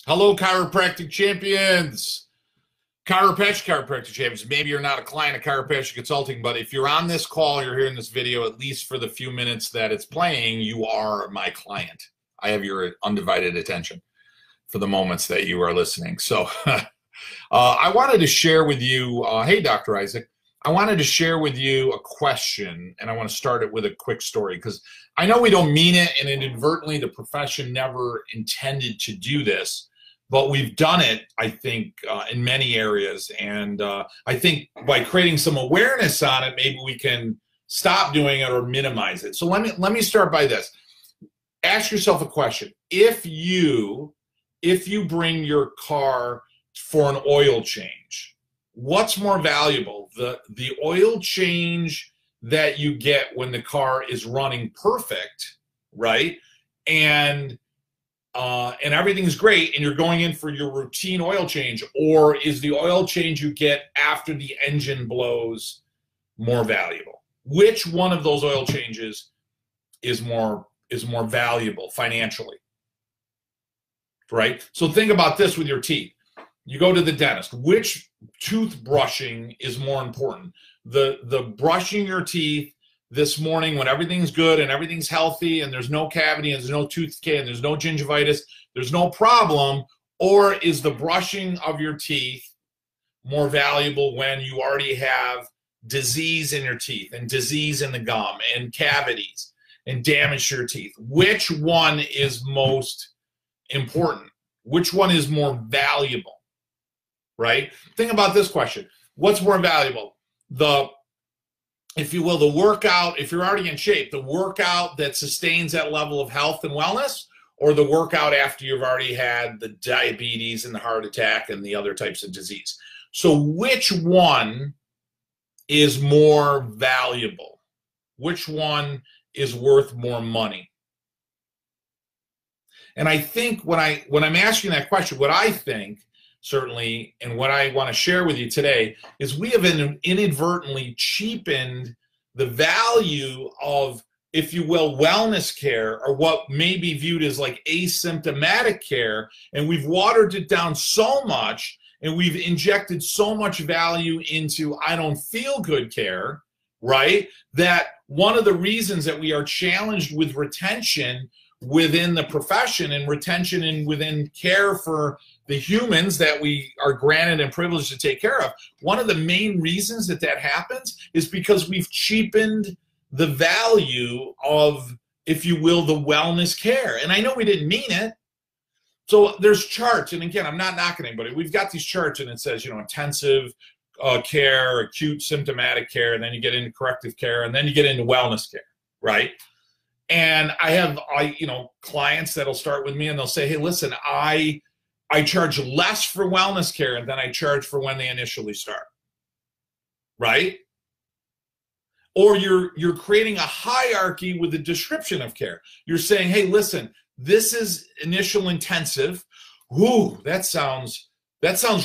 Hello, chiropractic champions. Chiropractic champions. Maybe you're not a client of Chiropractic Consulting, but if you're on this call, you're hearing this video, at least for the few minutes that it's playing, you are my client. I have your undivided attention for the moments that you are listening. So I wanted to share with you, hey, Dr. Isaac, I wanted to share with you a question, and I want to start it with a quick story because I know we don't mean it, and inadvertently the profession never intended to do this. But we've done it, I think, in many areas. And I think by creating some awareness on it, maybe we can stop doing it or minimize it. So let me start by this. Ask yourself a question. If you bring your car for an oil change, what's more valuable? The oil change that you get when the car is running perfect, right? And everything's great, and you're going in for your routine oil change, or is the oil change you get after the engine blows more valuable? Which one of those oil changes is more valuable financially, right? So think about this with your teeth. You go to the dentist. Which tooth brushing is more important? The brushing your teeth this morning when everything's good and everything's healthy and there's no cavity and there's no tooth decay and there's no gingivitis, there's no problem, or is the brushing of your teeth more valuable when you already have disease in your teeth and disease in the gum and cavities and damage to your teeth? Which one is most important? Which one is more valuable, right? Think about this question. What's more valuable? If you will, the workout, if you're already in shape, the workout that sustains that level of health and wellness, or the workout after you've already had the diabetes and the heart attack and the other types of disease. So which one is more valuable? Which one is worth more money? And I think when I'm asking that question, what I think, certainly, and what I want to share with you today is we have inadvertently cheapened the value of, if you will, wellness care, or what may be viewed as like asymptomatic care, and we've watered it down so much, and we've injected so much value into I don't feel good care, right? That one of the reasons that we are challenged with retention within the profession and retention and within care for the humans that we are granted and privileged to take care of, one of the main reasons that happens is because we've cheapened the value of, if you will, the wellness care. And I know we didn't mean it. So there's charts, and again, I'm not knocking anybody. We've got these charts, and it says, intensive care, acute symptomatic care, and then you get into corrective care, and then you get into wellness care, right? And I have clients that'll start with me and they'll say, hey, listen, I charge less for wellness care than I charge for when they initially start, right? Or you're creating a hierarchy with the description of care. You're saying, hey, listen, this is initial intensive. Ooh, that sounds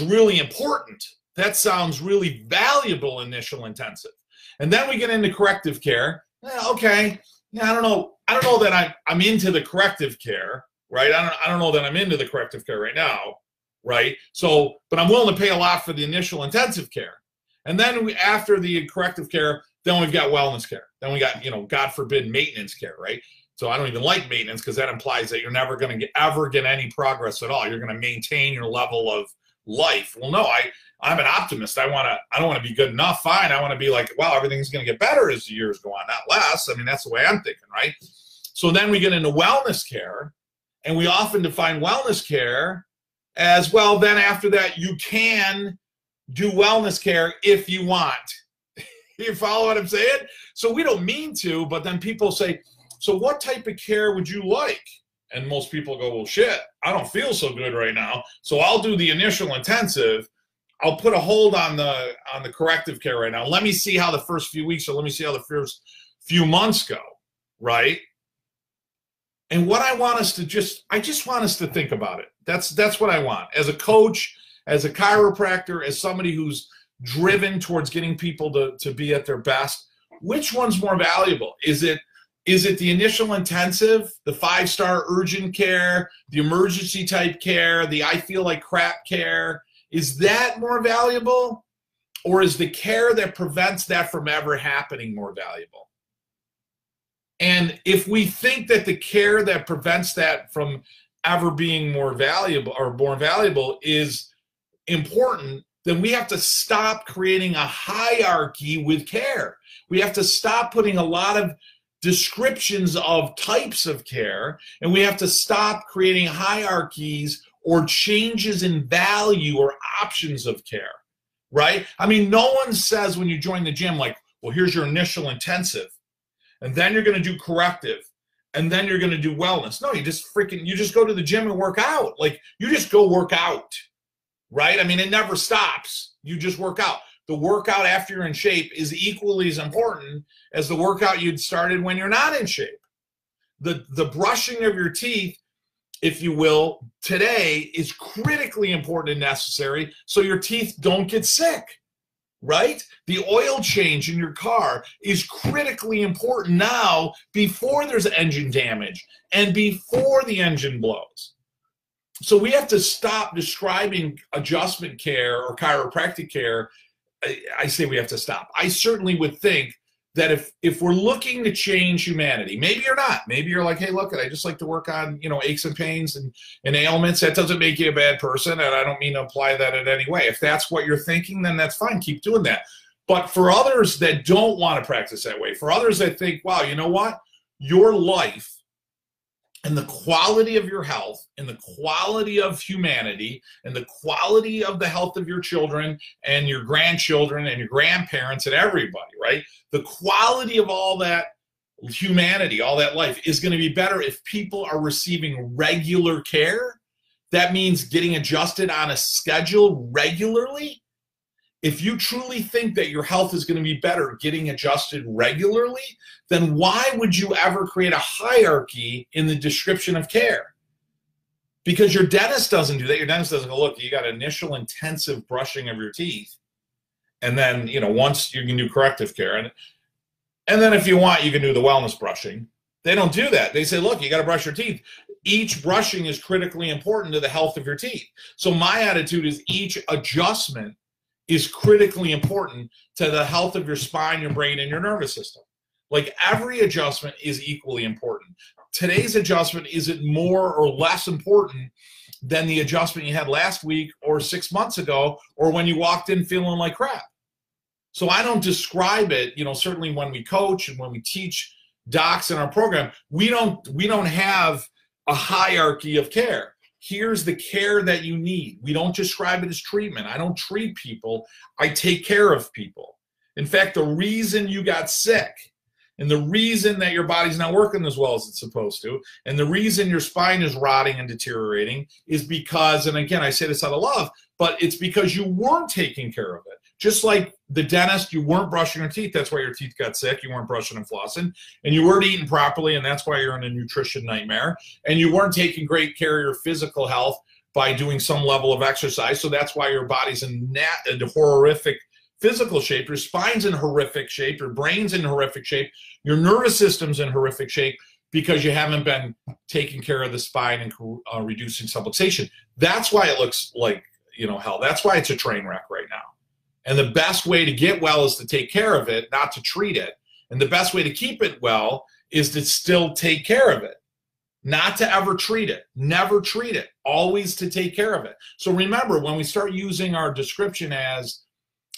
really important. That sounds really valuable, initial intensive. And then we get into corrective care. Okay. Yeah, I don't know that I'm into the corrective care, right? I don't know that I'm into the corrective care right now, right? So, but I'm willing to pay a lot for the initial intensive care. And then after the corrective care, then we've got wellness care. Then we got, God forbid, maintenance care, right? So I don't even like maintenance because that implies that you're never going to ever get any progress at all. You're going to maintain your level of life. Well, no, I'm an optimist. I don't want to be good enough. Fine. I want to be like, well, everything's going to get better as the years go on, not less. I mean, that's the way I'm thinking, right? So then we get into wellness care, and we often define wellness care as, well, then after that, you can do wellness care if you want. You follow what I'm saying? So we don't mean to, but then people say, so what type of care would you like? And most people go, well, shit, I don't feel so good right now, so I'll do the initial intensive. I'll put a hold on the corrective care right now. Let me see how the first few weeks, or let me see how the first few months go, right? And what I want us to I just want us to think about it. That's what I want. As a coach, as a chiropractor, as somebody who's driven towards getting people to be at their best, which one's more valuable? Is it Is it the initial intensive, the 5-star urgent care, the emergency type care, the I feel like crap care? Is that more valuable? Or is the care that prevents that from ever happening more valuable? And if we think that the care that prevents that from ever being more valuable is important, then we have to stop creating a hierarchy with care. We have to stop putting a lot of descriptions of types of care, and we have to stop creating hierarchies or changes in value or options of care, right? I mean, no one says when you join the gym, like, well, here's your initial intensive, and then you're going to do corrective, and then you're going to do wellness. No, you just go to the gym and work out. Like, you just go work out, right? I mean, it never stops. You just work out. The workout after you're in shape is equally as important as the workout you'd started when you're not in shape. The brushing of your teeth, if you will, today is critically important and necessary so your teeth don't get sick, right? The oil change in your car is critically important now before there's engine damage and before the engine blows. So we have to stop describing adjustment care or chiropractic care. I say we have to stop. I certainly would think that if we're looking to change humanity, maybe you're not. Maybe you're like, hey, look, I just like to work on, aches and pains and ailments. That doesn't make you a bad person, and I don't mean to imply that in any way. If that's what you're thinking, then that's fine. Keep doing that. But for others that don't want to practice that way, for others that think, wow, you know what? Your life and the quality of your health and the quality of humanity and the quality of the health of your children and your grandchildren and your grandparents and everybody, right? The quality of all that humanity, all that life is going to be better if people are receiving regular care. That means getting adjusted on a schedule regularly. If you truly think that your health is going to be better getting adjusted regularly, then why would you ever create a hierarchy in the description of care? Because your dentist doesn't do that. Your dentist doesn't go, look, you got initial intensive brushing of your teeth, and then, once you can do corrective care. And then if you want, you can do the wellness brushing. They don't do that. They say, look, you got to brush your teeth. Each brushing is critically important to the health of your teeth. So my attitude is each adjustment is critically important to the health of your spine, your brain, and your nervous system. Like, every adjustment is equally important. Today's adjustment isn't more or less important than the adjustment you had last week or 6 months ago or when you walked in feeling like crap. So I don't describe it, certainly when we coach and when we teach docs in our program, we don't have a hierarchy of care. Here's the care that you need. We don't describe it as treatment. I don't treat people. I take care of people. In fact, the reason you got sick and the reason that your body's not working as well as it's supposed to, and the reason your spine is rotting and deteriorating is because, and again, I say this out of love, but it's because you weren't taking care of it. Just like the dentist, you weren't brushing your teeth. That's why your teeth got sick. You weren't brushing and flossing. And you weren't eating properly, and that's why you're in a nutrition nightmare. And you weren't taking great care of your physical health by doing some level of exercise. So that's why your body's in a horrific physical shape. Your spine's in horrific shape. Your brain's in horrific shape. Your nervous system's in horrific shape because you haven't been taking care of the spine and reducing subluxation. That's why it looks like, hell. That's why it's a train wreck right now. And the best way to get well is to take care of it, not to treat it. And the best way to keep it well is to still take care of it, not to ever treat it. Never treat it, always to take care of it. So remember, when we start using our description as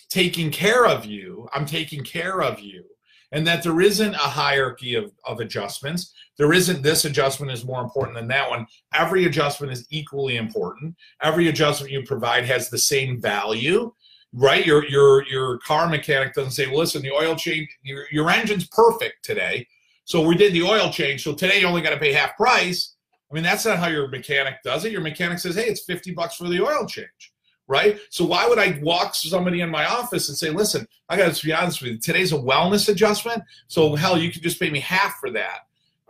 taking care of you, I'm taking care of you, and that there isn't a hierarchy of adjustments. There isn't this adjustment is more important than that one. Every adjustment is equally important. Every adjustment you provide has the same value. Right, your car mechanic doesn't say, well, listen, the oil change, your engine's perfect today, so we did the oil change, so today you only got to pay half price. I mean, that's not how your mechanic does it. Your mechanic says, hey, it's $50 for the oil change, right? So why would I walk somebody in my office and say, listen, I got to be honest with you, today's a wellness adjustment, so hell, you could just pay me half for that.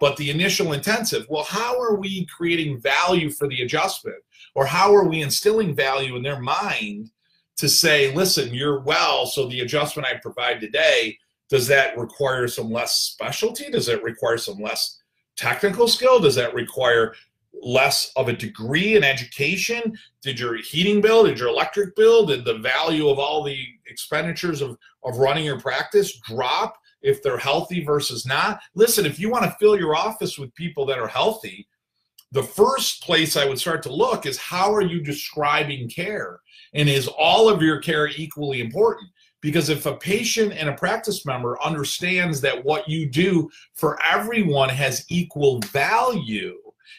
But the initial intensive, well, how are we creating value for the adjustment? Or how are we instilling value in their mind to say, listen, you're well, so the adjustment I provide today Does that require some less specialty? Does it require some less technical skill? Does that require less of a degree in education? Did your heating bill, did your electric bill, did the value of all the expenditures of running your practice drop if they're healthy versus not? Listen, if you want to fill your office with people that are healthy, the first place I would start to look is, how are you describing care? And is all of your care equally important? Because if a patient and a practice member understands that what you do for everyone has equal value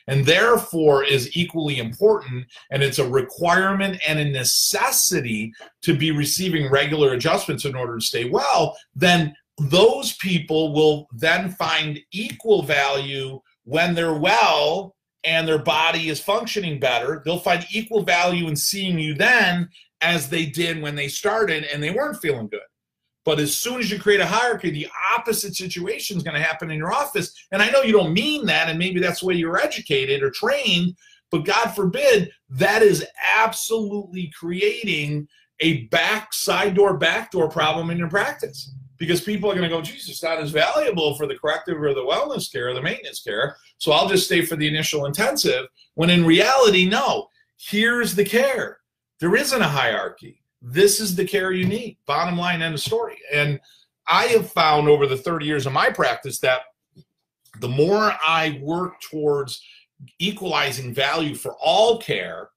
and therefore is equally important, and it's a requirement and a necessity to be receiving regular adjustments in order to stay well, then those people will then find equal value when they're well and their body is functioning better. They'll find equal value in seeing you then as they did when they started and they weren't feeling good. But as soon as you create a hierarchy, the opposite situation is going to happen in your office. And I know you don't mean that, and maybe that's the way you're educated or trained, but God forbid, that is absolutely creating a side door, backdoor problem in your practice. Because people are going to go, geez, it's not as valuable for the corrective or the wellness care or the maintenance care, so I'll just stay for the initial intensive, when in reality, no, here's the care. There isn't a hierarchy. This is the care you need. Bottom line, end of story. And I have found over the 30 years of my practice that the more I work towards equalizing value for all care,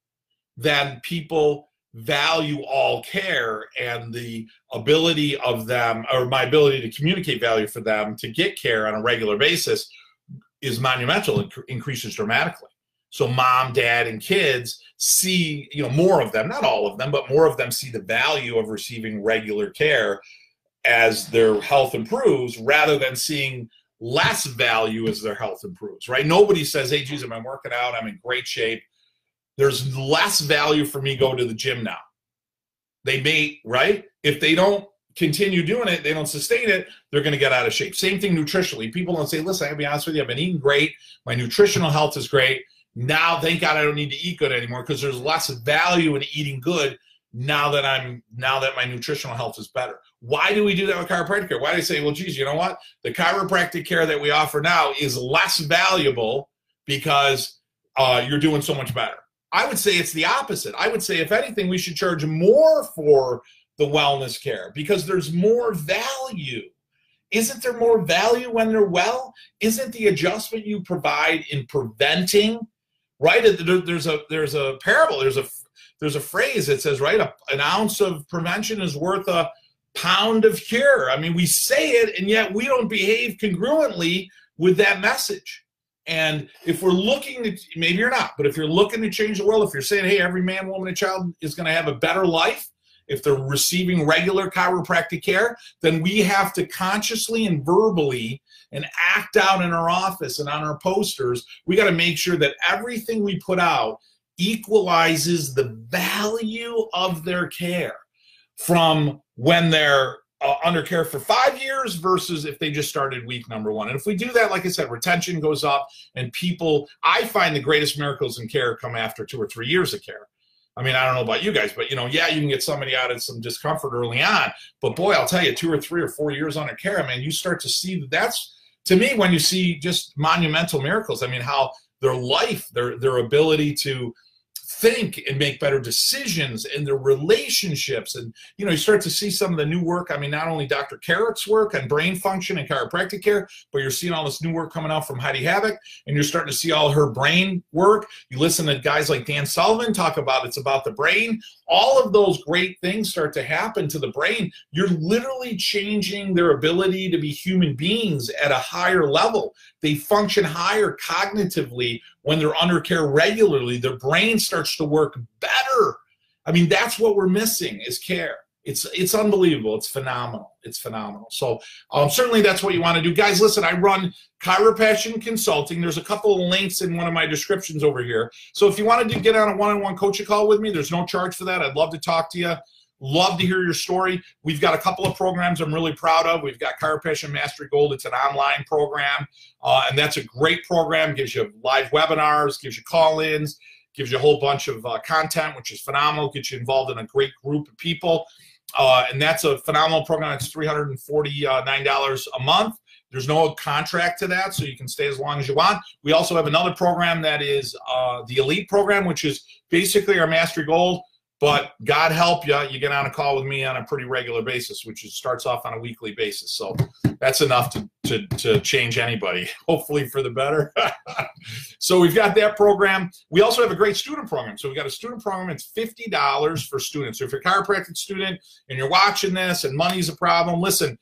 then people value all care, and the ability of them, or my ability to communicate value for them to get care on a regular basis, is monumental. It increases dramatically. So mom, dad, and kids see, more of them, not all of them, but more of them see the value of receiving regular care as their health improves, rather than seeing less value as their health improves, right? Nobody says, hey, geez, I'm working out, I'm in great shape, there's less value for me going to the gym now. They may, right? If they don't continue doing it, they don't sustain it, they're going to get out of shape. Same thing nutritionally. People don't say, listen, I gotta be honest with you, I've been eating great, my nutritional health is great, now thank God I don't need to eat good anymore, because there's less value in eating good now that my nutritional health is better. Why do we do that with chiropractic care? Why do they say, well, geez, you know what? The chiropractic care that we offer now is less valuable because you're doing so much better. I would say it's the opposite. I would say, if anything, we should charge more for the wellness care because there's more value. Isn't there more value when they're well? Isn't the adjustment you provide in preventing, right? There's a parable, there's a phrase that says, right, an ounce of prevention is worth a pound of cure. I mean, we say it, and yet we don't behave congruently with that message. And if we're looking to, maybe you're not, but if you're looking to change the world, if you're saying, hey, every man, woman, and child is going to have a better life if they're receiving regular chiropractic care, then we have to consciously and verbally and act out in our office and on our posters. We got to make sure that everything we put out equalizes the value of their care from when they're under care for 5 years versus if they just started week number 1. And if we do that, like I said, retention goes up, and people, I find the greatest miracles in care come after 2 or 3 years of care. I mean, I don't know about you guys, but yeah, you can get somebody out of some discomfort early on, but boy, I'll tell you, 2 or 3 or 4 years under care, man, you start to see that's, to me, when you see just monumental miracles. I mean, how their life, their ability to think and make better decisions in their relationships. And, you start to see some of the new work. I mean, not only Dr. Carrick's work on brain function and chiropractic care, but you're seeing all this new work coming out from Heidi Havoc, and you're starting to see all her brain work. You listen to guys like Dan Sullivan talk about it's about the brain. All of those great things start to happen to the brain. You're literally changing their ability to be human beings at a higher level. They function higher cognitively when they're under care regularly. Their brain starts to work better. I mean, that's what we're missing is care. It's unbelievable. It's phenomenal. It's phenomenal. So certainly that's what you want to do. Guys, listen, I run Chiropassion Consulting. There's a couple of links in one of my descriptions over here. So if you wanted to get on a one-on-one coaching call with me, there's no charge for that. I'd love to talk to you. Love to hear your story. We've got a couple of programs I'm really proud of. We've got Chiropassion Mastery Gold. It's an online program, and that's a great program. Gives you live webinars, gives you call-ins, gives you a whole bunch of content, which is phenomenal, gets you involved in a great group of people. and that's a phenomenal program. It's $349 a month. There's no contract to that, so you can stay as long as you want. We also have another program that is the Elite program, which is basically our Mastery Gold. But God help you, you get on a call with me on a pretty regular basis, which starts off on a weekly basis. So that's enough to change anybody, hopefully for the better. So we've got that program. We also have a great student program. So we've got a student program. It's $50 for students. So if you're a chiropractic student and you're watching this and money's a problem, listen,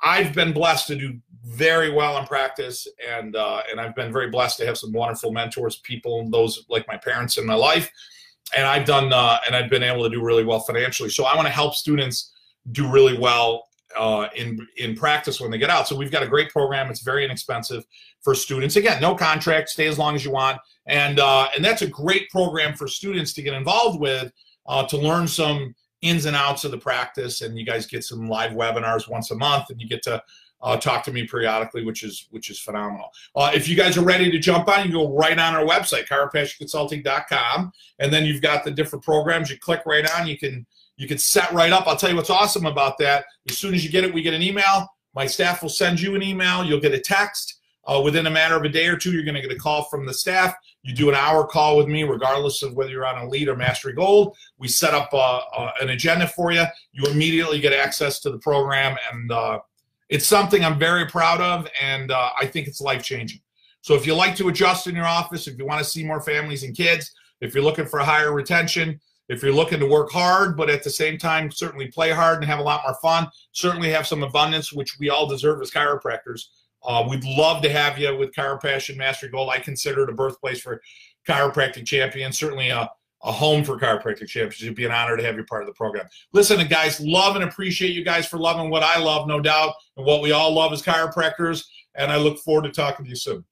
I've been blessed to do very well in practice, and I've been very blessed to have some wonderful mentors, people, those like my parents in my life. And I've done, and I've been able to do really well financially. So I want to help students do really well in practice when they get out. So we've got a great program. It's very inexpensive for students. Again, no contract, stay as long as you want. And that's a great program for students to get involved with, to learn some ins and outs of the practice. And you guys get some live webinars once a month, and you get to talk to me periodically, which is phenomenal. If you guys are ready to jump on, you go right on our website, chiropassionconsulting.com, and then you've got the different programs. You click right on. You can set right up. I'll tell you what's awesome about that. As soon as you get it, we get an email. My staff will send you an email. You'll get a text. Within a matter of a day or two, you're going to get a call from the staff. You do an hour call with me, regardless of whether you're on Elite or Mastery Gold. We set up an agenda for you. You immediately get access to the program, and it's something I'm very proud of, and I think it's life-changing. So if you like to adjust in your office, if you want to see more families and kids, if you're looking for higher retention, if you're looking to work hard, but at the same time certainly play hard and have a lot more fun, certainly have some abundance, which we all deserve as chiropractors, we'd love to have you with Chiropassion Mastery Gold. I consider it a birthplace for chiropractic champions, certainly a home for chiropractic champions. It'd be an honor to have you part of the program. Listen, guys, love and appreciate you guys for loving what I love, no doubt, and what we all love as chiropractors, and I look forward to talking to you soon.